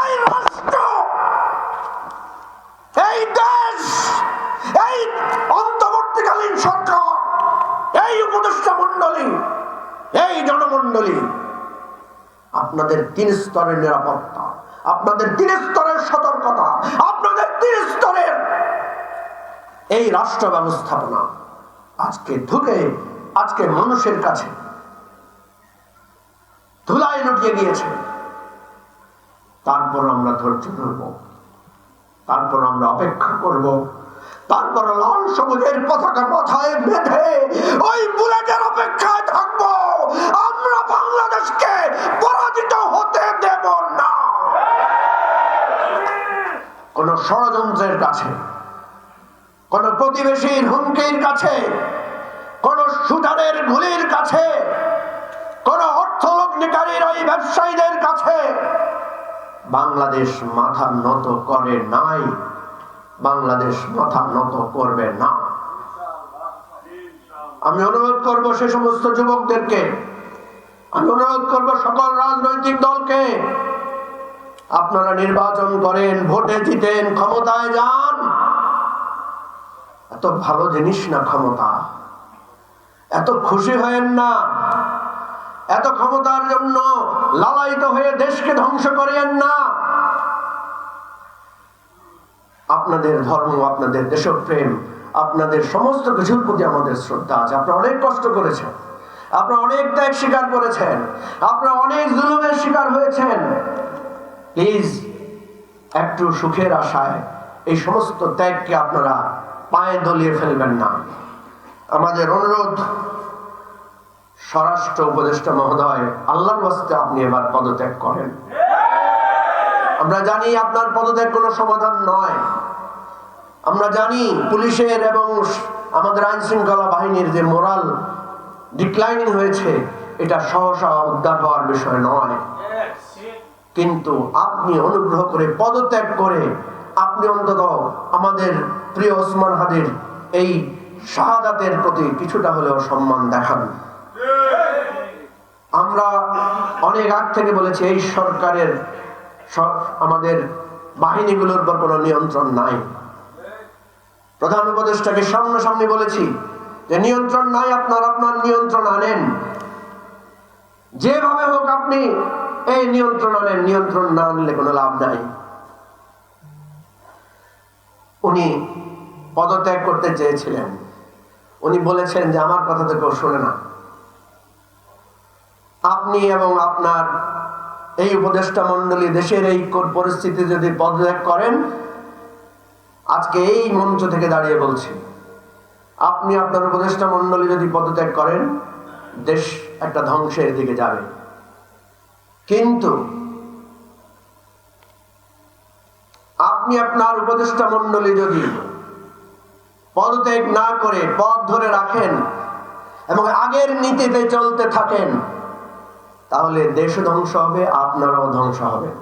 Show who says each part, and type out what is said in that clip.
Speaker 1: এই রাষ্ট্র, এই দেশ, এই অন্তর্বর্তীকালীন সরকার, এই উপদেষ্টা মণ্ডলী, এই জনমণ্ডলী আপনাদের 3 স্তরের নিরাপত্তা, আপনাদের 3 স্তরের সতর্কতা, আপনাদের 3 স্তরের এই রাষ্ট্র ব্যবস্থাপনা আজকে ঢুকে আজকে মানুষের কাছে ধুলায় লুটিয়ে গিয়েছে। তারপর আমরা ধৈর্য ধরব, তারপর আমরা অপেক্ষা করব, তারপর লাল সবুজের পতাকা মাথায় বেঁধে ওই বুলেটের অপেক্ষায় থাকবো। আমরা বাংলাদেশকে পরাজিত হতে দেব না। কোন ষড়যন্ত্রের কাছে, কোন প্রতিবেশীর হুমকির কাছে, কোন শুটারের গুলির কাছে, কোন অর্থলগ্নিকারীর ওই ব্যবসায়ীদের কাছে বাংলাদেশ মাথা নত করে নাই, বাংলাদেশ মাথা নত করবে না। আমি অনুরোধ করব সে সমস্ত যুবকদেরকে, আমি অনুরোধ করব সকল রাজনৈতিক দলকে, আপনারা নির্বাচন করেন, ভোটে জিতেন, ক্ষমতায় যান। এত ভালো জিনিস না ক্ষমতা, এত খুশি হয়েন না, এত ক্ষমতার জন্য লালায়িত হয়ে দেশকে ধ্বংস করিয়েন না। আপনাদের ধর্ম, আপনাদের দেশপ্রেম, আপনাদের সমস্ত কিছুর প্রতি আমাদের শ্রদ্ধা আছে। আপনারা অনেক কষ্ট করেছেন, আপনারা অনেক ত্যাগ স্বীকার করেছেন, আপনারা অনেক জুলুমের শিকার হয়েছেন। প্লিজ একটু সুখের আশায় এই সমস্ত ত্যাগকে আপনারা পায়ে দলিয়ে ফেলবেন না। আমাদের অনুরোধ, স্বরাষ্ট্র উপদেষ্টা মহোদয়, আল্লাহর ওয়াস্তে আপনি এবার পদত্যাগ করেন। আমরা জানি আপনার পদত্যাগ কোনো সমাধান নয়। আমরা জানি পুলিশের এবং আমাদের আইন শৃঙ্খলা বাহিনীর যে মোরাল ডিক্লাইনিং হয়েছে, এটা সহসা উদ্ধার হওয়ার বিষয় নয়। কিন্তু আপনি অনুগ্রহ করে পদত্যাগ করে আপনি অন্তত আমাদের প্রিয় ওসমান হাদির এই শাহাদাতের প্রতি কিছুটা হলেও সম্মান দেখান। আমরা অনেক আগ থেকে বলেছি, এই সরকারের আমাদের বাহিনীগুলোর উপর কোনো নিয়ন্ত্রণ নাই। প্রধান উপদেষ্টাকে সামনাসামনি বলেছি যে নিয়ন্ত্রণ নাই, আপনার নিয়ন্ত্রণ আনেন, যেভাবে হোক আপনি এই নিয়ন্ত্রণ আনেন। নিয়ন্ত্রণ না আনলে কোনো লাভ নাই। উনি পদত্যাগ করতে চেয়েছিলেন, উনি বলেছেন যে আমার কথা তো কেউ শোনে না। আপনি এবং আপনার এই উপদেষ্টা মণ্ডলী দেশের এই পরিস্থিতি যদি পদত্যাগ করেন, আজকে এই মঞ্চ থেকে দাঁড়িয়ে বলছি, আপনি আপনার উপদেষ্টা মণ্ডলী যদি পদত্যাগ করেন, দেশ একটা ধ্বংসের দিকে যাবে। কিন্তু আপনি আপনার উপদেষ্টা মণ্ডলী যদি পদত্যাগ না করে পথ ধরে রাখেন এবং আগের নীতিতে চলতে থাকেন, তাহলে দেশ ধ্বংস হবে, আপনারাও ধ্বংস হবেন।